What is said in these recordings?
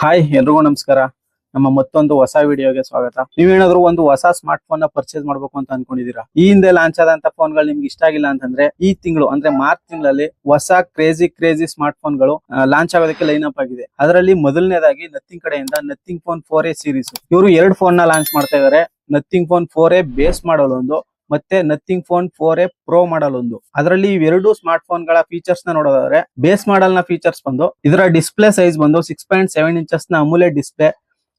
Hi ಎಲ್ರಿಗೂ ನಮಸ್ಕಾರ. ನಮ್ಮ ಮತ್ತೊಂದು ಹೊಸ ವಿಡಿಯೋಗೆ ಸ್ವಾಗತ. ನೀವೇನಾದ್ರೂ ಒಂದು ಹೊಸ ಸ್ಮಾರ್ಟ್ ಫೋನ್ ನ ಪರ್ಚೇಸ್ ಮಾಡ್ಬೇಕು ಅಂತ ಅನ್ಕೊಂಡಿದೀರಾ? ಈ ಹಿಂದೆ ಲಾಂಚ್ ಆದಂತ ಫೋನ್ ಗಳು ನಿಮ್ಗೆ ಇಷ್ಟ ಆಗಿಲ್ಲ ಅಂತಂದ್ರೆ ಈ ತಿಂಗಳು ಅಂದ್ರೆ ಮಾರ್ಚ್ ತಿಂಗಳಲ್ಲಿ ಹೊಸ ಕ್ರೇಜಿ ಸ್ಮಾರ್ಟ್ ಫೋನ್ ಗಳು ಲಾಂಚ್ ಆಗೋದಕ್ಕೆ ಲೈನ್ ಅಪ್ ಆಗಿದೆ. ಅದರಲ್ಲಿ ಮೊದಲನೇದಾಗಿ ನಥಿಂಗ್ ಕಡೆಯಿಂದ ನಥಿಂಗ್ ಫೋನ್ 4A ಸೀರೀಸ್ ಇವರು ಎರಡು ಫೋನ್ ನ ಲಾಂಚ್ ಮಾಡ್ತಾ ಇದಾರೆ. Nothing phone 4A base model ಒಂದು, ಮತ್ತೆ ನಥಿಂಗ್ ಫೋನ್ 4A ಪ್ರೋ ಮಾಡಲ್ ಒಂದು. ಅದರಲ್ಲಿ ಇವೆರಡು ಸ್ಮಾರ್ಟ್ ಫೋನ್ ಗಳ ಫೀಚರ್ಸ್ ನ ನೋಡೋದಾದ್ರೆ, ಬೇಸ್ ಮಾಡಲ್ ನ ಫೀಚರ್ಸ್ ಬಂದು ಇದರ ಡಿಸ್ಪ್ಲೇ ಸೈಜ್ ಬಂದು 6.7 ಇಂಚಸ್ ನ ಅಮುಲೆಟ್ ಡಿಸ್ಪ್ಲೇ,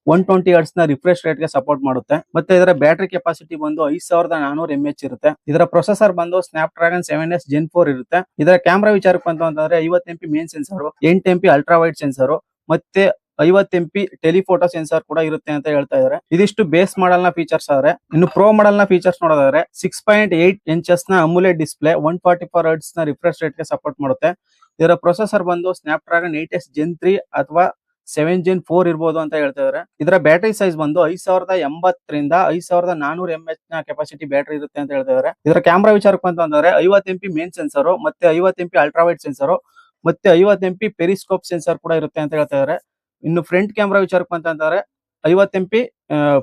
120 ಹರ್ಟ್ಸ್ ನ ರಿಫ್ರೆಶ್ ರೇಟ್ ಗೆ ಸಪೋರ್ಟ್ ಮಾಡುತ್ತೆ. ಮತ್ತೆ ಇದರ ಬ್ಯಾಟರಿ ಕೆಪಾಸಿಟಿ ಬಂದು 5400 mAh ಇರುತ್ತೆ. ಇದರ ಪ್ರೊಸೆಸರ್ ಬಂದು ಸ್ನ್ಯಾಪ್ ಡ್ರ್ಯಾಗನ್ 7S Gen 4 ಇರುತ್ತೆ. ಇದರ ಕ್ಯಾಮೆರಾ ವಿಚಾರಕ್ಕೆ ಬಂತು ಅಂತಂದ್ರೆ 50 MP main sensor, 8 MP ultra wide sensor, ಮತ್ತೆ 50 MP ಟೆಲಿಫೋಟೋ ಸೆನ್ಸರ್ ಕೂಡ ಇರುತ್ತೆ ಅಂತ ಹೇಳ್ತಾ ಇದಾರೆ. ಇದಿಷ್ಟು ಬೇಸ್ ಮಾಡಲ್ ನ ಫೀಚರ್ಸ್ ಆದ್ರೆ, ಇನ್ನು ಪ್ರೋ ಮಾಡಲ್ ನ ಫೀಚರ್ಸ್ ನೋಡೋದಾದ್ರೆ 6.8 ಇಂಚಸ್ ನ ಅಮುಲೆಟ್ ಡಿಸ್ಪ್ಲೇ, 144 ಹರ್ಟ್ಸ್ ನ ರಿಫ್ರೆಶ್ ರೇಟ್ ಗೆ ಸಪೋರ್ಟ್ ಮಾಡುತ್ತೆ. ಇದರ ಪ್ರೊಸೆಸರ್ ಬಂದು ಸ್ನ್ಯಾಪ್ ಡ್ರ್ಯಾಗನ್ 8S Gen 3 ಅಥವಾ 7 Gen 4 ಇರ್ಬೋದು ಅಂತ ಹೇಳ್ತಾ ಇದಾರೆ. ಇದರ ಬ್ಯಾಟರಿ ಸೈಜ್ ಬಂದು 5080 ರಿಂದ 5400 mAh ನ ಕೆಪಾಸಿಟಿ ಬ್ಯಾಟರಿ ಇರುತ್ತೆ ಅಂತ ಹೇಳ್ತಾ ಇದಾರೆ. ಇದರ ಕ್ಯಾಮೆರಾ ವಿಚಾರಕ್ಕೆ ಬಂತು ಅಂತಂದ್ರೆ 50 MP ಮೇನ್ ಸೆನ್ಸರ್, ಮತ್ತೆ 50 MP ಅಲ್ಟ್ರಾ ವೈಡ್ ಸೆನ್ಸರ್, ಮತ್ತೆ 50 MP ಪೆರಿಸ್ಕೋಪ್ ಸೆನ್ಸರ್ ಕೂಡ ಇರುತ್ತೆ ಅಂತ ಹೇಳ್ತಾ ಇದಾರೆ. ಇನ್ನು ಫ್ರಂಟ್ ಕ್ಯಾಮೆರಾ ವಿಚಾರಕ್ಕೆ ಬಂತಂದ್ರೆ 50 MP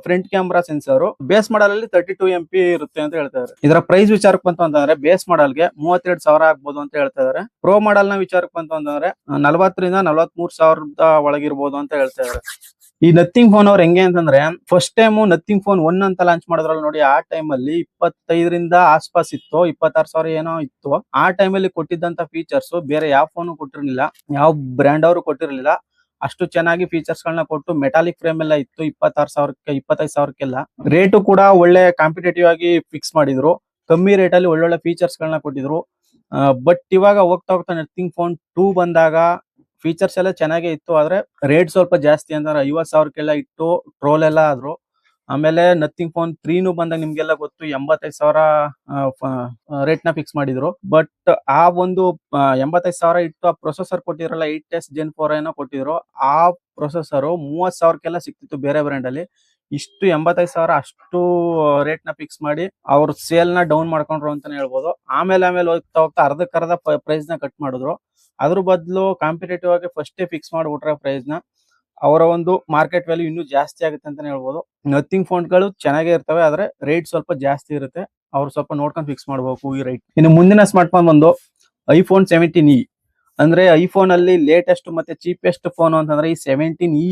front camera sensor, base model ಅಲ್ಲಿ 32 MP ಇರುತ್ತೆ ಅಂತ ಹೇಳ್ತಾರೆ. ಇದರ ಪ್ರೈಸ್ ವಿಚಾರಕ್ಕೆ ಬಂತು ಅಂತಂದ್ರೆ ಬೇಸ್ ಮಾಡಲ್ ಗೆ 32,000 ಆಗ್ಬೋದು ಅಂತ ಹೇಳ್ತಾ ಇದಾರೆ. ಪ್ರೋ ಮಾಡಲ್ ನ ವಿಚಾರಕ್ಕೆ ಬಂತು ಅಂತಂದ್ರೆ 40 ರಿಂದ 43,000 ಒಳಗಿರ್ಬೋದು ಅಂತ ಹೇಳ್ತಾ ಇದಾರೆ. ಈ ನಥಿಂಗ್ ಫೋನ್ ಅವ್ರು ಹೆಂಗೆ ಅಂತಂದ್ರೆ, ಫಸ್ಟ್ ಟೈಮ್ ನಥಿಂಗ್ ಫೋನ್ 1 ಅಂತ ಲಾಂಚ್ ಮಾಡಿದ್ರಲ್ಲ ನೋಡಿ, ಆ ಟೈಮ್ ಅಲ್ಲಿ 25 ರಿಂದ ಆಸ್ಪಾಸ್ ಇತ್ತು, 26,000 ಏನೋ ಇತ್ತು. ಆ ಟೈಮ್ ಅಲ್ಲಿ ಕೊಟ್ಟಿದ್ದಂತ ಫೀಚರ್ಸ್ ಬೇರೆ ಯಾವ ಫೋನ್ ಕೊಟ್ಟಿರ್ಲಿಲ್ಲ, ಯಾವ ಬ್ರ್ಯಾಂಡ್ ಅವರು ಕೊಟ್ಟಿರ್ಲಿಲ್ಲ. ಅಷ್ಟು ಚೆನ್ನಾಗಿ ಫೀಚರ್ಸ್ ಗಳನ್ನ ಕೊಟ್ಟು ಮೆಟಾಲಿಕ್ ಫ್ರೇಮ್ ಎಲ್ಲ ಇತ್ತು. 26,000ಕ್ಕೆ 25,000ಕ್ಕೆಲ್ಲ ರೇಟು ಕೂಡ ಒಳ್ಳೆ ಕಾಂಪಿಟೇಟಿವ್ ಆಗಿ ಫಿಕ್ಸ್ ಮಾಡಿದ್ರು. ಕಮ್ಮಿ ರೇಟ್ ಅಲ್ಲಿ ಒಳ್ಳೊಳ್ಳೆ ಫೀಚರ್ಸ್ ಗಳನ್ನ ಕೊಟ್ಟಿದ್ರು. ಬಟ್ ಇವಾಗ ಹೋಗ್ತಾ ಹೋಗ್ತಾ ನಥಿಂಗ್ ಫೋನ್ 2 ಬಂದಾಗ ಫೀಚರ್ಸ್ ಎಲ್ಲ ಚೆನ್ನಾಗೇ ಇತ್ತು, ಆದ್ರೆ ರೇಟ್ ಸ್ವಲ್ಪ ಜಾಸ್ತಿ ಅಂದ್ರೆ 50,000ಕ್ಕೆಲ್ಲ ಇಟ್ಟು ಟ್ರೋಲ್ ಎಲ್ಲ ಆದ್ರು. ಆಮೇಲೆ ನಥಿಂಗ್ ಫೋನ್ 3 ಬಂದಾಗ ನಿಮ್ಗೆಲ್ಲ ಗೊತ್ತು 85,000 ರೇಟ್ ನ ಫಿಕ್ಸ್ ಮಾಡಿದ್ರು. ಬಟ್ ಆ ಒಂದು 85,000 ಇಟ್ಟು ಆ ಪ್ರೊಸೆಸರ್ ಕೊಟ್ಟಿದ್ರಲ್ಲ 8S Gen 4 ಏನೋ ಕೊಟ್ಟಿದ್ರು, ಆ ಪ್ರೊಸೆಸರ್ 30,000ಕ್ಕೆಲ್ಲ ಸಿಕ್ತಿತ್ತು ಬೇರೆ ಬ್ರ್ಯಾಂಡ್ ಅಲ್ಲಿ. ಇಷ್ಟು 85,000 ಅಷ್ಟು ರೇಟ್ ನ ಫಿಕ್ಸ್ ಮಾಡಿ ಅವ್ರ ಸೇಲ್ ನ ಡೌನ್ ಮಾಡ್ಕೊಂಡ್ರು ಅಂತಾನೆ ಹೇಳ್ಬೋದು. ಆಮೇಲೆ ಹೋಗ್ತಾ ಹೋಗ್ತಾ ಅರ್ಧಕ್ಕರ್ಧ ಪ್ರೈಸ್ ನ ಕಟ್ ಮಾಡಿದ್ರು. ಅದ್ರ ಬದಲು ಕಾಂಪಿಟೇಟಿವ್ ಆಗಿ ಫಸ್ಟ್ ಫಿಕ್ಸ್ ಮಾಡ್ಬಿಟ್ರೆ ಪ್ರೈಸ್ ನ, ಅವರ ಒಂದು ಮಾರ್ಕೆಟ್ ವ್ಯಾಲ್ಯೂ ಇನ್ನೂ ಜಾಸ್ತಿ ಆಗುತ್ತೆ ಅಂತಾನೆ ಹೇಳ್ಬೋದು. ನಥಿಂಗ್ ಫೋನ್ ಗಳು ಚೆನ್ನಾಗೇ ಇರ್ತವೆ, ಆದ್ರೆ ರೇಟ್ ಸ್ವಲ್ಪ ಜಾಸ್ತಿ ಇರುತ್ತೆ. ಅವ್ರು ಸ್ವಲ್ಪ ನೋಡ್ಕೊಂಡು ಫಿಕ್ಸ್ ಮಾಡ್ಬೇಕು ಈ ರೇಟ್. ಇನ್ನು ಮುಂದಿನ ಸ್ಮಾರ್ಟ್ ಫೋನ್ ಬಂದು iPhone 17e. ಅಂದ್ರೆ ಐಫೋನ್ ಅಲ್ಲಿ ಲೇಟೆಸ್ಟ್ ಮತ್ತೆ ಚೀಪೆಸ್ಟ್ ಫೋನ್ ಅಂತಂದ್ರೆ ಈ 17e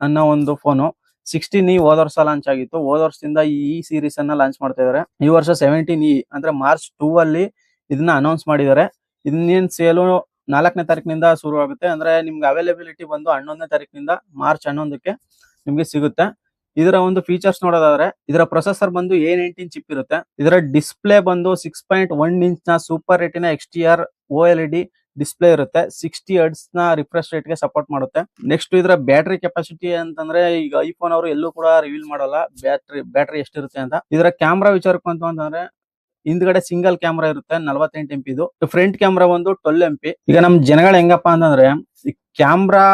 ಅನ್ನೋ ಒಂದು ಫೋನು. 16e ಹೋದ ವರ್ಷ ಲಾಂಚ್ ಆಗಿತ್ತು. ಹೋದ ವರ್ಷದಿಂದ ಈ ಸೀರೀಸ್ ಅನ್ನ ಲಾಂಚ್ ಮಾಡ್ತಾ ಇದಾರೆ. ಈ ವರ್ಷ 17e ಅಂದ್ರೆ ಮಾರ್ಚ್ 2 ಅಲ್ಲಿ ಇದನ್ನ ಅನೌನ್ಸ್ ಮಾಡಿದ್ದಾರೆ. ಇನ್ನೇನ್ ಸೇಲು 4ನೇ ತಾರೀಕಿನಿಂದ ಶುರು ಆಗುತ್ತೆ. ಅಂದ್ರೆ ನಿಮ್ಗೆ ಅವೈಲೇಬಿಲಿಟಿ ಬಂದು 11ನೇ ತಾರೀಕಿನಿಂದ ಮಾರ್ಚ್ 11ಕ್ಕೆ ನಿಮ್ಗೆ ಸಿಗುತ್ತೆ. ಇದರ ಒಂದು ಫೀಚರ್ಸ್ ನೋಡೋದಾದ್ರೆ, ಇದರ ಪ್ರೊಸೆಸರ್ ಬಂದು A19 ಚಿಪ್ ಇರುತ್ತೆ. ಇದರ ಡಿಸ್ಪ್ಲೇ ಬಂದು 6.1 ಇಂಚ್ ನ super retina XDR OLED display ಇರುತ್ತೆ. 60 ಹರ್ಟ್ಸ್ ನ ರಿಫ್ರೆಶ್ ರೇಟ್ ಗೆ ಸಪೋರ್ಟ್ ಮಾಡುತ್ತೆ. ನೆಕ್ಸ್ಟ್ ಇದರ ಬ್ಯಾಟರಿ ಕೆಪಾಸಿಟಿ ಅಂತಂದ್ರೆ, ಈಗ ಐಫೋನ್ ಅವರು ಎಲ್ಲೂ ಕೂಡ ರಿವೀಲ್ ಮಾಡಲ್ಲ ಬ್ಯಾಟರಿ ಎಷ್ಟಿರುತ್ತೆ ಅಂತ. ಇದರ ಕ್ಯಾಮ್ರಾ ವಿಚಾರಕ್ಕೆ ಬಂತು ಅಂತಂದ್ರೆ, ಹಿಂದ್ಗಡೆ ಸಿಂಗಲ್ ಕ್ಯಾಮ್ರಾ ಇರುತ್ತೆ 48 MP ಇದು. ಫ್ರಂಟ್ ಕ್ಯಾಮ್ರಾ ಒಂದು 12 MP. ಈಗ ನಮ್ ಜನಗಳು ಹೆಂಗಪ್ಪ ಅಂತಂದ್ರೆ, ಕ್ಯಾಮ್ರಾ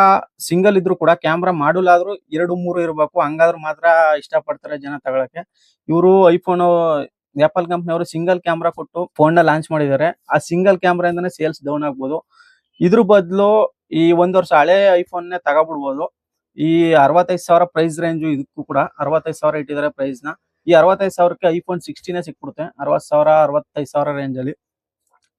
ಸಿಂಗಲ್ ಇದ್ರು ಕೂಡ ಕ್ಯಾಮ್ರಾ ಮಾಡಲ್ ಆದ್ರೂ 2-3 ಇರಬೇಕು, ಹಂಗಾದ್ರೂ ಮಾತ್ರ ಇಷ್ಟ ಪಡ್ತಾರೆ ಜನ ತಗೊಳಕ್ಕೆ. ಇವರು ಐಫೋನ್ ಆಪಲ್ ಕಂಪನಿ ಅವರು ಸಿಂಗಲ್ ಕ್ಯಾಮ್ರಾ ಕೊಟ್ಟು ಫೋನ್ ನ ಲಾಂಚ್ ಮಾಡಿದ್ದಾರೆ. ಆ ಸಿಂಗಲ್ ಕ್ಯಾಮ್ರಾ ಇಂದಾನೆ ಸೇಲ್ಸ್ ಡೌನ್ ಆಗ್ಬೋದು. ಇದ್ರ ಬದಲು ಈ ಒಂದ್ ವರ್ಷ ಹಳೆ ಐಫೋನ್ ನೇ ತಗೋಬಿಡ್ಬೋದು. ಈ 65,000 ಪ್ರೈಸ್ ರೇಂಜ್, ಇದಕ್ಕೂ ಕೂಡ 65,000 ಇಟ್ಟಿದ್ದಾರೆ ಪ್ರೈಸ್ ನ. ಈ 65,000ಕ್ಕೆ iPhone 16 ಸಿಕ್ಬಿಡುತ್ತೆ 60,000 65,000 ರೇಂಜ್ ಅಲ್ಲಿ.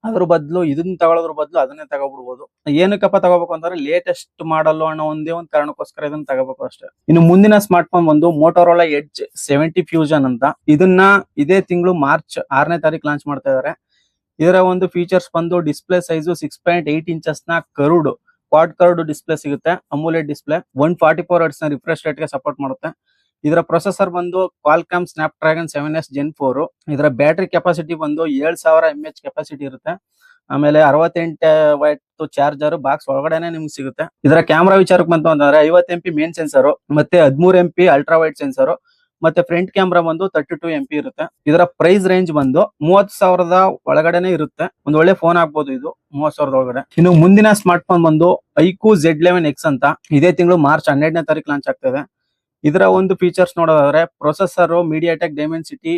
ಅದ್ರ ಬದಲು ಇದನ್ನ ತಗೊಳ್ಳೋದ್ರ ಬದಲು ಅದನ್ನೇ ತಗೋಬಿಡ್ಬೋದು. ಏನಕ್ಕಪ್ಪ ತಗೋಬೇಕು ಅಂತಂದ್ರೆ, ಲೇಟೆಸ್ಟ್ ಮಾಡಲ್ ಅನ್ನೋ ಒಂದೇ ಒಂದು ಕಾರಣಕ್ಕೋಸ್ಕರ ಇದನ್ನ ತಗೋಬೇಕು ಅಷ್ಟೇ. ಇನ್ನು ಮುಂದಿನ ಸ್ಮಾರ್ಟ್ ಫೋನ್ ಬಂದು Motorola Edge 70 Fusion ಅಂತ. ಇದನ್ನ ಇದೇ ತಿಂಗಳು ಮಾರ್ಚ್ 6ನೇ ತಾರೀಕು ಲಾಂಚ್ ಮಾಡ್ತಾ ಇದಾರೆ. ಇದರ ಒಂದು ಫೀಚರ್ಸ್ ಬಂದು ಡಿಸ್ಪ್ಲೇ ಸೈಜ್ 6.8 ಇಂಚಸ್ ನ ಕ್ವಾಡ್ ಕರ್ವ್ಡ್ ಡಿಸ್ಪ್ಲೇ ಸಿಗುತ್ತೆ. ಅಮುಲೆಟ್ ಡಿಸ್ಪ್ಲೇ, 144 ಹರ್ಟ್ಸ್ ನ ರಿಫ್ರೆಶ್ ರೇಟ್ ಗೆ ಸಪೋರ್ಟ್ ಮಾಡುತ್ತೆ. ಇದರ ಪ್ರೊಸೆಸರ್ ಬಂದು Qualcomm snap dragon 7S Gen 4. ಇದರ ಬ್ಯಾಟರಿ ಕೆಪಾಸಿಟಿ ಬಂದು 7000 mAh ಕೆಪಾಸಿಟಿ ಇರುತ್ತೆ. ಆಮೇಲೆ 68 ವಾಟ್ ಚಾರ್ಜರ್ ಬಾಕ್ಸ್ ಒಳಗಡೆನೆ ನಿಮ್ಗೆ ಸಿಗುತ್ತೆ. ಇದರ ಕ್ಯಾಮ್ರಾ ವಿಚಾರಕ್ಕೆ ಬಂತು ಅಂತಂದ್ರೆ 50 MP ಮೇನ್ ಸೆನ್ಸರ್, ಮತ್ತೆ 13 MP ಅಲ್ಟ್ರಾ ವೈಡ್ ಸೆನ್ಸರ್, ಮತ್ತೆ ಫ್ರಂಟ್ ಕ್ಯಾಮ್ರಾ ಬಂದು 32 MP ಇರುತ್ತೆ. ಇದರ ಪ್ರೈಸ್ ರೇಂಜ್ ಬಂದು 30,000 ಒಳಗಡೆನೆ ಇರುತ್ತೆ. ಒಂದು ಒಳ್ಳೆ ಫೋನ್ ಆಗ್ಬೋದು ಇದು 30,000 ಒಳಗಡೆ. ಇನ್ನು ಮುಂದಿನ ಸ್ಮಾರ್ಟ್ ಫೋನ್ ಬಂದು iQOO Z11X ಅಂತ. ಇದೇ ತಿಂಗಳು ಮಾರ್ಚ್ 12ನೇ ತಾರೀಕು ಲಾಂಚ್ ಆಗ್ತದೆ. ಇದರ ಒಂದು ಫೀಚರ್ಸ್ ನೋಡೋದಾದ್ರೆ, processor MediaTek Dimensity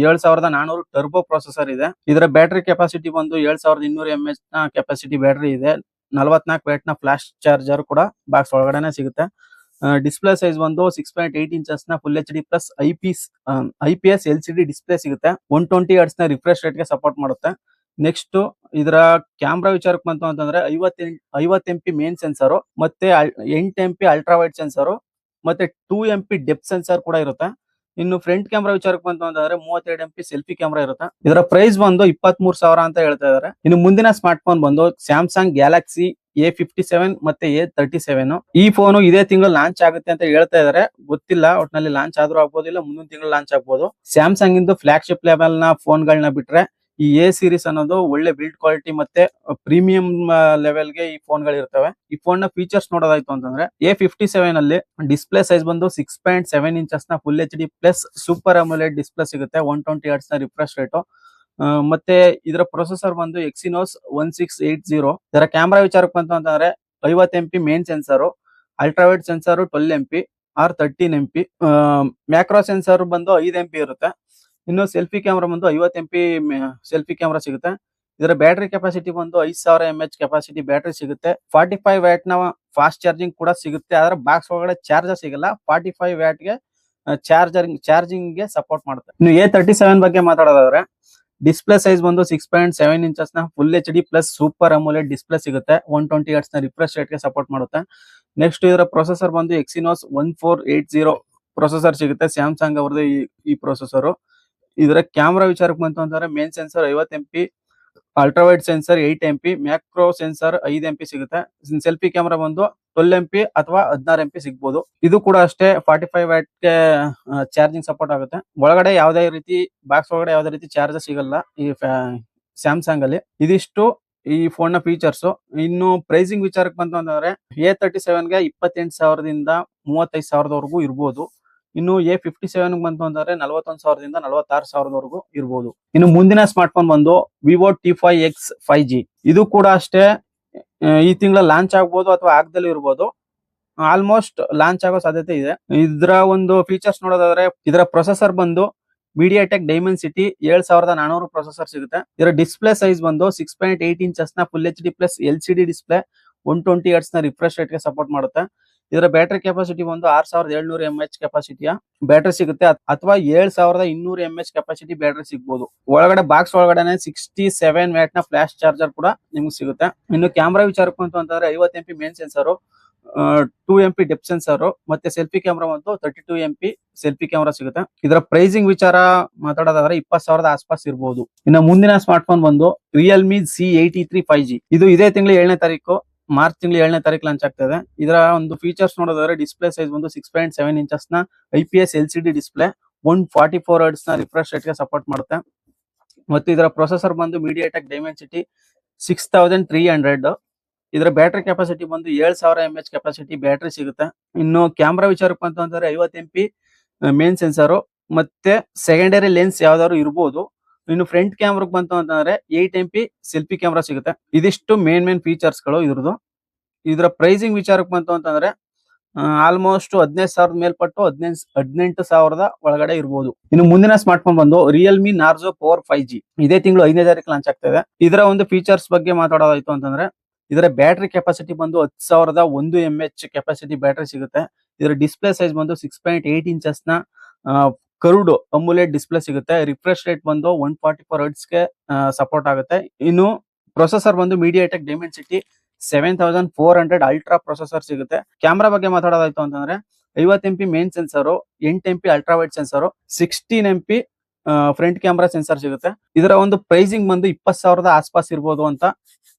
7400 turbo processor ಇದೆ. ಇದರ ಬ್ಯಾಟರಿ ಕೆಪಾಸಿಟಿ ಬಂದು 7200 mAh ನ ಕೆಪಾಸಿಟಿ ಬ್ಯಾಟರಿ ಇದೆ. 44 ವ್ಯಾಟ್ ನ ಫ್ಲಾಶ್ ಚಾರ್ಜರ್ ಕೂಡ ಬಾಕ್ಸ್ ಒಳಗಡೆನೆ ಸಿಗುತ್ತೆ. ಡಿಸ್ಪ್ಲೇ ಸೈಜ್ ಬಂದು 6.8 ಇಂಚಸ್ ನ full H D plus IPS LCD display ಸಿಗುತ್ತೆ. 120 ಹರ್ಟ್ಸ್ ನ ರಿಫ್ರೆಶ್ ರೇಟ್ ಗೆ ಸಪೋರ್ಟ್ ಮಾಡುತ್ತೆ. ನೆಕ್ಸ್ಟ್ ಇದರ ಕ್ಯಾಮ್ರಾ ವಿಚಾರಕ್ಕೆ ಬಂತು ಅಂತಂದ್ರೆ 50 MP ಮೇನ್ ಸೆನ್ಸರ್ ಮತ್ತೆ 8 MP ಅಲ್ಟ್ರಾ ವೈಡ್ ಸೆನ್ಸರ್ ಮತ್ತೆ 2 MP ಡೆಪ್ತ್ ಸೆನ್ಸರ್ ಕೂಡ ಇರುತ್ತೆ. ಇನ್ನು ಫ್ರಂಟ್ ಕ್ಯಾಮ್ರಾ ವಿಚಾರಕ್ಕೆ ಬಂತು ಅಂತಂದ್ರೆ 32 MP ಸೆಲ್ಫಿ ಕ್ಯಾಮ್ರಾ ಇರುತ್ತೆ. ಇದರ ಪ್ರೈಸ್ ಬಂದು 23,000 ಅಂತ ಹೇಳ್ತಾ ಇದಾರೆ. ಇನ್ನು ಮುಂದಿನ ಸ್ಮಾರ್ಟ್ ಫೋನ್ ಬಂದು ಸ್ಯಾಮ್ಸಂಗ್ ಗ್ಯಾಲಕ್ಸಿ A57 ಮತ್ತೆ A37. ಈ ಫೋನ್ ಇದೇ ತಿಂಗಳು ಲಾಂಚ್ ಆಗುತ್ತೆ ಅಂತ ಹೇಳ್ತಾ ಇದಾರೆ, ಗೊತ್ತಿಲ್ಲ. ಒಟ್ನಲ್ಲಿ ಲಾಂಚ್ ಆದ್ರೂ ಆಗ್ಬೋದು, ಇಲ್ಲ ಮುಂದಿನ ತಿಂಗಳು ಲಾಂಚ್ ಆಗ್ಬೋದು. ಸ್ಯಾಮ್ಸಂಗ್ ಇಂದು ಫ್ಲಾಗ್ಶಿಪ್ ಲೆವೆಲ್ ನ ಫೋನ್ ಗಳನ್ನ ಬಿಟ್ರೆ ಈ A ಸೀರೀಸ್ ಅನ್ನೋದು ಒಳ್ಳೆ ಬಿಲ್ಡ್ ಕ್ವಾಲಿಟಿ ಮತ್ತೆ ಪ್ರೀಮಿಯಂ ಲೆವೆಲ್ ಗೆ ಈ ಫೋನ್ ಗಳು ಇರ್ತವೆ. ಈ ಫೋನ್ ನ ಫೀಚರ್ಸ್ ನೋಡೋದಾಯ್ತು ಅಂತಂದ್ರೆ A57 ಅಲ್ಲಿ ಡಿಸ್ಪ್ಲೇ ಸೈಜ್ ಬಂದು 6.7 ಇಂಚಸ್ ನ full HD plus super ಅಮೋಲೆಡ್ display ಸಿಗುತ್ತೆ. 120 ಹರ್ಟ್ಸ್ ನ ರಿಫ್ರೆಶ್ ರೇಟ್. ಮತ್ತೆ ಇದರ ಪ್ರೊಸೆಸರ್ ಬಂದು Exynos 1680. ಇದರ ಕ್ಯಾಮ್ರಾ ವಿಚಾರಕ್ಕೆ ಬಂತು ಅಂತಂದ್ರೆ 50 MP main sensor, ultra wide sensor 12 MP or 13 MP, macro sensor ಬಂದು 5 MP ಇರುತ್ತೆ. ಇನ್ನು ಸೆಲ್ಫಿ ಕ್ಯಾಮ್ರಾ ಬಂದು 50 MP ಸೆಲ್ಫಿ ಕ್ಯಾಮ್ರಾ ಸಿಗುತ್ತೆ. ಇದರ ಬ್ಯಾಟರಿ ಕೆಪಾಸಿಟಿ ಬಂದು 5000 mAh ಕೆಪಾಸಿಟಿ ಬ್ಯಾಟರಿ ಸಿಗುತ್ತೆ. 45 ವ್ಯಾಟ್ ನ ಫಾಸ್ಟ್ ಚಾರ್ಜಿಂಗ್ ಕೂಡ ಸಿಗುತ್ತೆ. ಆದ್ರೆ ಬಾಕ್ಸ್ ಒಳಗಡೆ ಚಾರ್ಜರ್ ಸಿಗಲ್ಲ. 45 ವ್ಯಾಟ್ ಗೆ ಚಾರ್ಜಿಂಗ್ ಗೆ ಸಪೋರ್ಟ್ ಮಾಡುತ್ತೆ. ಇನ್ನು A37 ಬಗ್ಗೆ ಮಾತಾಡೋದಾದ್ರೆ ಡಿಸ್ಪ್ಲೇ ಸೈಜ್ ಬಂದು 6.7 ಇಂಚಸ್ ನ full HD plus super ಅಮೋಲೆಡ್ display ಸಿಗುತ್ತೆ. 120 ಹರ್ಟ್ಸ್ ನ ರಿಫ್ರೆಶ್ ರೇಟ್ ಗೆ ಸಪೋರ್ಟ್ ಮಾಡುತ್ತೆ. ನೆಕ್ಸ್ಟ್ ಇದರ ಪ್ರೊಸೆಸರ್ ಬಂದು Exynos 1480 ಪ್ರೊಸೆಸರ್ ಸಿಗುತ್ತೆ. ಸ್ಯಾಮ್ಸಂಗ್ ಅವರದ್ದು ಈ ಪ್ರೊಸೆಸರ್. ಇದರ ಕ್ಯಾಮ್ರಾ ವಿಚಾರಕ್ಕೆ ಬಂತು ಅಂತಂದ್ರೆ main sensor 50 MP, ultra wide sensor 8 MP, macro sensor 5 MP ಸಿಗುತ್ತೆ. ಸೆಲ್ಫಿ ಕ್ಯಾಮ್ರಾ ಬಂದು 12 MP ಅಥವಾ 16 MP ಸಿಗ್ಬೋದು. ಇದು ಕೂಡ ಅಷ್ಟೇ 45 ವ್ಯಾಟ್ ಗೆ ಚಾರ್ಜಿಂಗ್ ಸಪೋರ್ಟ್ ಆಗುತ್ತೆ. ಒಳಗಡೆ ಯಾವುದೇ ರೀತಿ ಬಾಕ್ಸ್ ಒಳಗಡೆ ಯಾವುದೇ ರೀತಿ ಚಾರ್ಜರ್ ಸಿಗಲ್ಲ ಈ ಸ್ಯಾಮ್ಸಂಗ್ ಅಲ್ಲಿ. ಇದಿಷ್ಟು ಈ ಫೋನ್ ನ ಫೀಚರ್ಸ್. ಇನ್ನು ಪ್ರೈಸಿಂಗ್ ವಿಚಾರಕ್ಕೆ ಬಂತು ಅಂತಂದ್ರೆ A37 ಗೆ 28,000ದಿಂದ 35,000 ಇರ್ಬೋದು. ಇನ್ನು A57 ಬಂತು ಅಂತಂದ್ರೆ 41,000ದಿಂದ 46,000 ಇರ್ಬೋದು. ಇನ್ನು ಮುಂದಿನ ಸ್ಮಾರ್ಟ್ ಫೋನ್ ಬಂದು Vivo T5X 5G. ಇದು ಕೂಡ ಅಷ್ಟೇ ಈ ತಿಂಗಳ ಲಾಂಚ್ ಆಗ್ಬೋದು ಅಥವಾ ಆಗದಲ್ಲೂ ಇರ್ಬೋದು. ಆಲ್ಮೋಸ್ಟ್ ಲಾಂಚ್ ಆಗೋ ಸಾಧ್ಯತೆ ಇದೆ. ಇದರ ಒಂದು ಫೀಚರ್ಸ್ ನೋಡೋದಾದ್ರೆ ಇದರ ಪ್ರೊಸೆಸರ್ ಬಂದು MediaTek Dimensity 7400 ಪ್ರೊಸೆಸರ್ ಸಿಗುತ್ತೆ. ಇದರ ಡಿಸ್ಪ್ಲೇ ಸೈಜ್ ಬಂದು 6.8 ಇಂಚಸ್ ನ full HD plus LCD display, 120 hertz ನ ರಿಫ್ರೆಶ್ ರೇಟ್ ಗೆ ಸಪೋರ್ಟ್ ಮಾಡುತ್ತೆ. ಇದರ ಬ್ಯಾಟರಿ ಕೆಪಾಸಿಟಿ ಬಂದು 6700 mAh ಕೆಪಾಸಿಟಿಯ ಬ್ಯಾಟರಿ ಸಿಗುತ್ತೆ ಅಥವಾ 7200 mAh ಕೆಪಾಸಿಟಿ ಬ್ಯಾಟರಿ ಸಿಗಬಹುದು. ಒಳಗಡೆ ಬಾಕ್ಸ್ ಒಳಗಡೆ 67 ವ್ಯಾಟ್ ನ ಫ್ಲಾಶ್ ಚಾರ್ಜರ್ ಕೂಡ ನಿಮ್ಗೆ ಸಿಗುತ್ತೆ. ಇನ್ನು ಕ್ಯಾಮ್ರಾ ವಿಚಾರಕ್ಕೆ ಬಂತು ಅಂತಂದ್ರೆ 50 MP main sensor, 2 MP depth sensor ಮತ್ತೆ ಸೆಲ್ಫಿ ಕ್ಯಾಮ್ರಾ ಬಂದು 32 MP ಸೆಲ್ಫಿ ಕ್ಯಾಮ್ರಾ ಸಿಗುತ್ತೆ. ಇದರ ಪ್ರೈಸಿಂಗ್ ವಿಚಾರ ಮಾತಾಡೋದಾದ್ರೆ 20,000 ಆಸ್ಪಾಸ್ ಇರಬಹುದು. ಇನ್ನು ಮುಂದಿನ ಸ್ಮಾರ್ಟ್ ಫೋನ್ ಬಂದು Realme C83 5G. ಇದು ಇದೇ ತಿಂಗಳು 7ನೇ ತಾರೀಕು ಮಾರ್ಚ್ ತಿಂಗಳು 7ನೇ ತಾರೀಕು ಲಾಂಚ್ ಆಗ್ತದೆ. ಇದರ ಒಂದು ಫೀಚರ್ಸ್ ನೋಡೋದಾದ್ರೆ ಡಿಸ್ಪ್ಲೇ ಸೈಜ್ ಬಂದು 6.7 ಇಂಚಸ್ ನ IPS LCD ಡಿಸ್ಪ್ಲೇ, 144 ಹರ್ಟ್ಸ್ ನ ರಿಫ್ರೆಶ್ ರೇಟ್ ಗೆ ಸಪೋರ್ಟ್ ಮಾಡುತ್ತೆ. ಮತ್ತು ಇದರ ಪ್ರೊಸೆಸರ್ ಬಂದು MediaTek Dimensity 6300. ಇದರ ಬ್ಯಾಟರಿ ಕೆಪಾಸಿಟಿ ಬಂದು 7000 mAh ಕೆಪಾಸಿಟಿ ಬ್ಯಾಟರಿ ಸಿಗುತ್ತೆ. ಇನ್ನು ಕ್ಯಾಮ್ರಾ ವಿಚಾರಕ್ಕೆ ಬಂತು ಅಂತಂದ್ರೆ 50 MP ಮೇನ್ ಸೆನ್ಸರ್ ಮತ್ತೆ ಸೆಕೆಂಡರಿ ಲೆನ್ಸ್ ಯಾವ್ದಾದ್ರು ಇರ್ಬೋದು. ಇನ್ನು ಫ್ರಂಟ್ ಕ್ಯಾಮ್ರಾಕ್ ಬಂತು ಅಂತಂದ್ರೆ 8 MP ಸೆಲ್ಫಿ ಕ್ಯಾಮ್ರಾ ಸಿಗುತ್ತೆ. ಇದಿಷ್ಟು ಮೇನ್ ಫೀಚರ್ಸ್ ಗಳು ಇದ್ರದ್ದು. ಇದರ ಪ್ರೈಸಿಂಗ್ ವಿಚಾರಕ್ಕೆ ಬಂತು ಅಂತಂದ್ರೆ ಆಲ್ಮೋಸ್ಟ್ 15,000 ಮೇಲ್ಪಟ್ಟು 18,000 ಒಳಗಡೆ ಇರ್ಬೋದು. ಇನ್ನು ಮುಂದಿನ ಸ್ಮಾರ್ಟ್ ಫೋನ್ ಬಂದು Realme Narzo Power 5G. ಇದೇ ತಿಂಗಳು 5ನೇ ತಾರೀಕು ಲಾಂಚ್ ಆಗ್ತದೆ. ಇದರ ಒಂದು ಫೀಚರ್ಸ್ ಬಗ್ಗೆ ಮಾತಾಡೋದಾಯ್ತು ಅಂತಂದ್ರೆ ಇದರ ಬ್ಯಾಟರಿ ಕೆಪಾಸಿಟಿ ಬಂದು 10,001 mAh ಕೆಪಾಸಿಟಿ ಬ್ಯಾಟರಿ ಸಿಗುತ್ತೆ. ಇದರ ಡಿಸ್ಪ್ಲೇ ಸೈಜ್ ಬಂದು 6.8 ಇಂಚಸ್ ನ ಕರ್ವ್ಡ್ ಅಮೋಲೆಡ್ ಡಿಸ್ಪ್ಲೇ ಸಿಗುತ್ತೆ. ರಿಫ್ರೆಶ್ ರೇಟ್ ಬಂದು 144 ಹರ್ಟ್ಸ್ ಗೆ ಸಪೋರ್ಟ್ ಆಗುತ್ತೆ. ಇನ್ನು ಪ್ರೊಸೆಸರ್ ಬಂದು MediaTek Dimensity 7400 ಅಲ್ಟ್ರಾ ಪ್ರೊಸೆಸರ್ ಸಿಗುತ್ತೆ. ಕ್ಯಾಮ್ರಾ ಬಗ್ಗೆ ಮಾತಾಡೋದಾಯ್ತು ಅಂತಂದ್ರೆ 50 MP main sensor, 8 MP ultra wide sensor, 16 MP front camera sensor ಸಿಗುತ್ತೆ. ಇದರ ಒಂದು ಪ್ರೈಸಿಂಗ್ ಬಂದು 20,000 ಆಸ್ಪಾಸ್ ಇರ್ಬೋದು ಅಂತ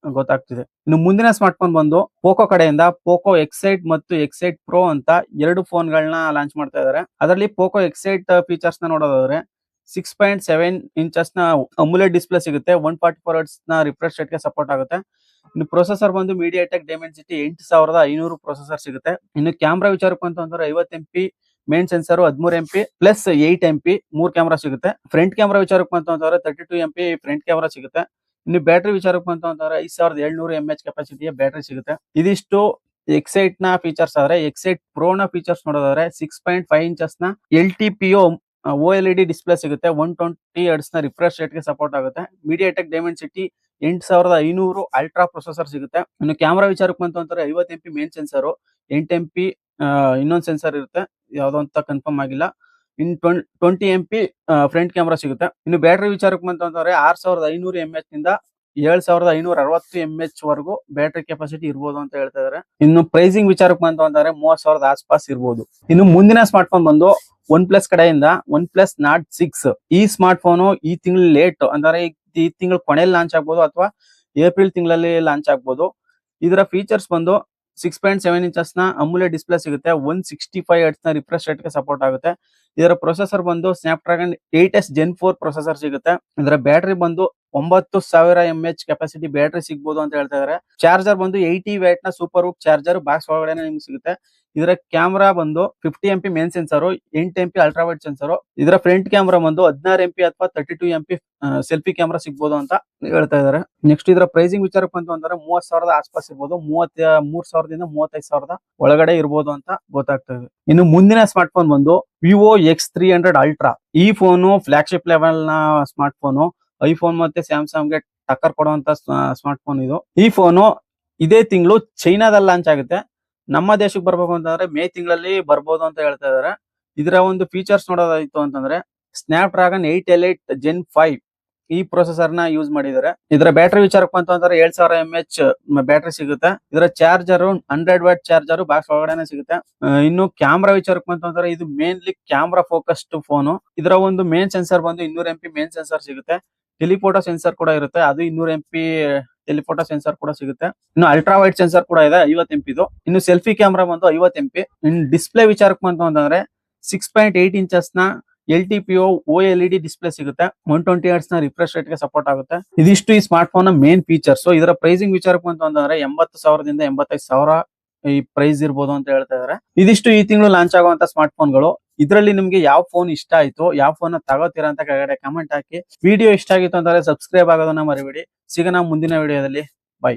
ಗೊತ್ತಾಗ್ತಿದೆ. ಇನ್ನು ಮುಂದಿನ ಸ್ಮಾರ್ಟ್ ಫೋನ್ ಬಂದು ಪೋಕೋ ಕಡೆಯಿಂದ Poco X8 ಮತ್ತು X8 Pro ಅಂತ 2 ಫೋನ್ ಗಳನ್ನ ಲಾಂಚ್ ಮಾಡ್ತಾ ಇದ್ದಾರೆ. ಅದರಲ್ಲಿ Poco X8 ಫೀಚರ್ಸ್ ನ ನೋಡೋದಾದ್ರೆ 6.7 ಇಂಚಸ್ ನ ಅಮೋಲೆಡ್ ಡಿಸ್ಪ್ಲೇ ಸಿಗುತ್ತೆ. 144 ಹರ್ಟ್ಸ್ ನ ರಿಫ್ರೆಶ್ ರೇಟ್ ಗೆ ಸಪೋರ್ಟ್ ಆಗುತ್ತೆ. ಇನ್ನು ಪ್ರೊಸೆಸರ್ ಬಂದು MediaTek Dimensity 8500 ಪ್ರೊಸೆಸರ್ ಸಿಗುತ್ತೆ. ಇನ್ನು ಕ್ಯಾಮ್ರಾ ವಿಚಾರಕ್ಕೆ ಬಂತು ಅಂತಂದ್ರೆ 50 MP main sensor, 13 MP plus 8 MP 3 camera ಸಿಗುತ್ತೆ. ಫ್ರಂಟ್ ಕ್ಯಾಮ್ರಾ ವಿಚಾರಕ್ಕೆ ಬಂತು ಅಂತಂದ್ರೆ 32 MP ಫ್ರಂಟ್ ಕ್ಯಾಮ್ರಾ ಸಿಗುತ್ತೆ. ಇನ್ನು ಬ್ಯಾಟರಿ ವಿಚಾರಕ್ಕೆ ಬಂತು ಅಂತಂದ್ರೆ 5700 mAh ಕೆಪಾಸಿಟಿಯ ಬ್ಯಾಟರಿ ಸಿಗುತ್ತೆ. ಇದಿಷ್ಟು X8 ನ ಫೀಚರ್ಸ್ ಆದ್ರೆ X8 Pro ನ ಫೀಚರ್ಸ್ ನೋಡೋದಾದ್ರೆ 6.5 ಇಂಚಸ್ ನ LTPO OLED ಡಿಸ್ಪ್ಲೇ ಸಿಗುತ್ತೆ. 120 ಹರ್ಟ್ಸ್ ನ ರಿಫ್ರೆಶ್ ರೇಟ್ ಗೆ ಸಪೋರ್ಟ್ ಆಗುತ್ತೆ. MediaTek Dimensity 8500 ಅಲ್ಟ್ರಾ ಪ್ರೊಸೆಸರ್ ಸಿಗುತ್ತೆ. ಇನ್ನು ಕ್ಯಾಮ್ರಾ ವಿಚಾರಕ್ಕೆ ಬಂತು ಅಂತಂದ್ರೆ 50 MP ಮೇನ್ ಸೆನ್ಸರ್, 8 MP ಇನ್ನೊಂದು ಸೆನ್ಸರ್ ಇರುತ್ತೆ, ಯಾವ್ದೋ ಅಂತ ಕನ್ಫರ್ಮ್ ಆಗಿಲ್ಲ. ಇನ್ 20 MP ಫ್ರಂಟ್ ಕ್ಯಾಮ್ರಾ ಸಿಗುತ್ತೆ. ಇನ್ನು ಬ್ಯಾಟ್ರಿ ವಿಚಾರಕ್ಕೆ ಬಂತಂದ್ರೆ 6500 mAh ನಿಂದ 7560 mAh ವರೆಗೂ ಬ್ಯಾಟ್ರಿ ಕೆಪಾಸಿಟಿ ಇರ್ಬೋದು ಅಂತ ಹೇಳ್ತಾ ಇದಾರೆ. ಇನ್ನು ಪ್ರೈಸಿಂಗ್ ವಿಚಾರಕ್ಕೆ ಬಂತು ಅಂತಂದ್ರೆ 30,000 ಆಸ್ಪಾಸ್ ಇರ್ಬೋದು. ಇನ್ನು ಮುಂದಿನ ಸ್ಮಾರ್ಟ್ ಫೋನ್ ಬಂದು ಒನ್ ಪ್ಲಸ್ ಕಡೆಯಿಂದ ಒನ್ ಪ್ಲಸ್ ನಾಟ್ 6. ಈ ಸ್ಮಾರ್ಟ್ ಫೋನು ಈ ತಿಂಗಳು ಲೇಟ್ ಅಂದ್ರೆ ಈ ತಿಂಗಳು ಕೊನೆಯಲ್ಲಿ ಲಾಂಚ್ ಆಗ್ಬೋದು ಅಥವಾ ಏಪ್ರಿಲ್ ತಿಂಗಳಲ್ಲಿ ಲಾಂಚ್ ಆಗ್ಬೋದು. ಇದರ ಫೀಚರ್ಸ್ ಬಂದು 6.7 ಇಂಚಸ್ ನ ಅಮುಲೆಟ್ ಡಿಸ್ಪ್ಲೇ ಸಿಗುತ್ತೆ. 165 Hz ನ ರಿಫ್ರೆಶ್ ರೇಟ್ ಗೆ ಸಪೋರ್ಟ್ ಆಗುತ್ತೆ. ಇದರ ಪ್ರೊಸೆಸರ್ ಬಂದು ಸ್ನ್ಯಾಪ್ಡ್ರಾಗನ್ 8S Gen 4 ಪ್ರೊಸೆಸರ್ ಸಿಗುತ್ತೆ. ಇದರ ಬ್ಯಾಟರಿ ಬಂದು 9000 mAh ಕೆಪಾಸಿಟಿ ಬ್ಯಾಟರಿ ಸಿಗ್ಬೋದು ಅಂತ ಹೇಳ್ತಾ ಇದಾರೆ. ಚಾರ್ಜರ್ ಬಂದು 80 ವ್ಯಾಟ್ ನ ಸೂಪರ್ ಹೂಕ್ ಚಾರ್ಜರ್ ಬಾಕ್ಸ್ ಒಳಗಡೆ ನಿಮ್ಗೆ ಸಿಗುತ್ತೆ. ಇದರ ಕ್ಯಾಮ್ರಾ ಬಂದು 50 MP main sensor, 8 MP ultra wide sensor. ಇದರ ಫ್ರಂಟ್ ಕ್ಯಾಮ್ರಾ ಬಂದು 16 MP ಅಥವಾ 32 MP ಸೆಲ್ಫಿ ಕ್ಯಾಮ್ರಾ ಸಿಗ್ಬೋದು ಅಂತ ಹೇಳ್ತಾ ಇದಾರೆ. ನೆಕ್ಸ್ಟ್ ಇದರ ಪ್ರೈಸಿಂಗ್ ವಿಚಾರಕ್ಕೆ ಬಂತು ಅಂದ್ರೆ 30,000 ಆಸ್ಪಾಸ್ ಇರ್ಬೋದು. 33,000ದಿಂದ 35,000 ಒಳಗಡೆ ಇರ್ಬೋದು ಅಂತ ಗೊತ್ತಾಗ್ತಾ ಇದೆ. ಇನ್ನು ಮುಂದಿನ ಸ್ಮಾರ್ಟ್ ಫೋನ್ ಬಂದು ವಿವೋ X300 ಅಲ್ಟ್ರಾ. ಈ ಫೋನು ಫ್ಲಾಗ್ಶಿಪ್ ಲೆವೆಲ್ ನ ಸ್ಮಾರ್ಟ್ ಫೋನು. ಐಫೋನ್ ಮತ್ತೆ ಸ್ಯಾಮ್ಸಂಗ್ ಗೆ ಟಕ್ಕರ್ ಕೊಡುವಂತ ಸ್ಮಾರ್ಟ್ ಫೋನ್ ಇದು. ಈ ಫೋನು ಇದೇ ತಿಂಗಳು ಚೈನಾದಲ್ಲಿ ಲಾಂಚ್ ಆಗುತ್ತೆ. ನಮ್ಮ ದೇಶಕ್ಕೆ ಬರ್ಬೇಕು ಅಂತಂದ್ರೆ ಮೇ ತಿಂಗಳಲ್ಲಿ ಬರ್ಬೋದು ಅಂತ ಹೇಳ್ತಾ ಇದಾರೆ. ಇದರ ಒಂದು ಫೀಚರ್ಸ್ ನೋಡೋದಾಯ್ತು ಅಂತಂದ್ರೆ ಸ್ನ್ಯಾಪ್ ಡ್ರಾಗನ್ 8L8 Gen 5 ಈ ಪ್ರೊಸೆಸರ್ ನ ಯೂಸ್ ಮಾಡಿದ್ದಾರೆ. ಇದರ ಬ್ಯಾಟರಿ ವಿಚಾರಕ್ಕೆ ಬಂತು ಅಂತಂದ್ರೆ 7000 mAh ಬ್ಯಾಟರಿ ಸಿಗುತ್ತೆ. ಇದರ ಚಾರ್ಜರ್ 100 ವ್ಯಾಟ್ ಚಾರ್ಜರ್ ಬಾಕ್ಸ್ ಒಳಗಡೆ ಸಿಗುತ್ತೆ. ಇನ್ನು ಕ್ಯಾಮ್ರಾ ವಿಚಾರಕ್ಕೆ ಬಂತು ಅಂತಂದ್ರೆ ಇದು ಮೇನ್ಲಿ ಕ್ಯಾಮ್ರಾ ಫೋಕಸ್ಡ್ ಫೋನು. ಇದರ ಒಂದು ಮೇನ್ ಸೆನ್ಸರ್ ಬಂದು 200 MP ಮೇನ್ ಸೆನ್ಸರ್ ಸಿಗುತ್ತೆ. ಟೆಲಿಫೋಟೋ ಸೆನ್ಸರ್ ಕೂಡ ಇರುತ್ತೆ, ಅದು 200 MP ಟೆಲಿಫೋಟೋ ಸೆನ್ಸರ್ ಕೂಡ ಸಿಗುತ್ತೆ. ಇನ್ನು ಅಲ್ಟ್ರಾ ವೈಡ್ ಸೆನ್ಸರ್ ಕೂಡ ಇದೆ 50 MP ಇದು. ಇನ್ನು ಸೆಲ್ಫಿ ಕ್ಯಾಮ್ರಾ ಬಂದು 50 MP. ಇನ್ನು ಡಿಸ್ಪ್ಲೇ ವಿಚಾರಕ್ಕೆ ಬಂತು ಅಂತಂದ್ರೆ 6.8 ಇಂಚಸ್ ನ LTPO OLED ಡಿಸ್ಪ್ಲೇ ಸಿಗುತ್ತೆ. 120 Hz ನ ರಿಫ್ರೆಶ್ ರೇಟ್ ಗೆ ಸಪೋರ್ಟ್ ಆಗುತ್ತೆ. ಇದಿಷ್ಟು ಈ ಸ್ಮಾರ್ಟ್ ಫೋನ್ ನ ಮೇನ್ ಫೀಚರ್ಸ್. ಇದರ ಪ್ರೈಸಿಂಗ್ ವಿಚಾರಕ್ಕೆ ಬಂತು ಅಂತಂದ್ರೆ 80,000ದಿಂದ 85,000 ಈ ಪ್ರೈಸ್ ಇರ್ಬೋದು ಅಂತ ಹೇಳ್ತಾ ಇದಾರೆ. ಇದಿಷ್ಟು ಈ ತಿಂಗಳು ಲಾಂಚ್ ಆಗುವಂತ ಸ್ಮಾರ್ಟ್ ಫೋನ್ಗಳು. ಇದರಲ್ಲಿ ನಿಮ್ಗೆ ಯಾವ ಫೋನ್ ಇಷ್ಟ ಆಯ್ತು, ಯಾವ ಫೋನ್ ತಗೋತೀರಾ ಅಂತ ಕೆಳಗಡೆ ಕಮೆಂಟ್ ಹಾಕಿ. ವಿಡಿಯೋ ಇಷ್ಟ ಆಗಿತ್ತು ಅಂತಂದ್ರೆ ಸಬ್ಸ್ಕ್ರೈಬ್ ಆಗೋದನ್ನ ಮರಿಬೇಡಿ. ಸಿಗೋಣ ಮುಂದಿನ ವಿಡಿಯೋದಲ್ಲಿ. ಬೈ.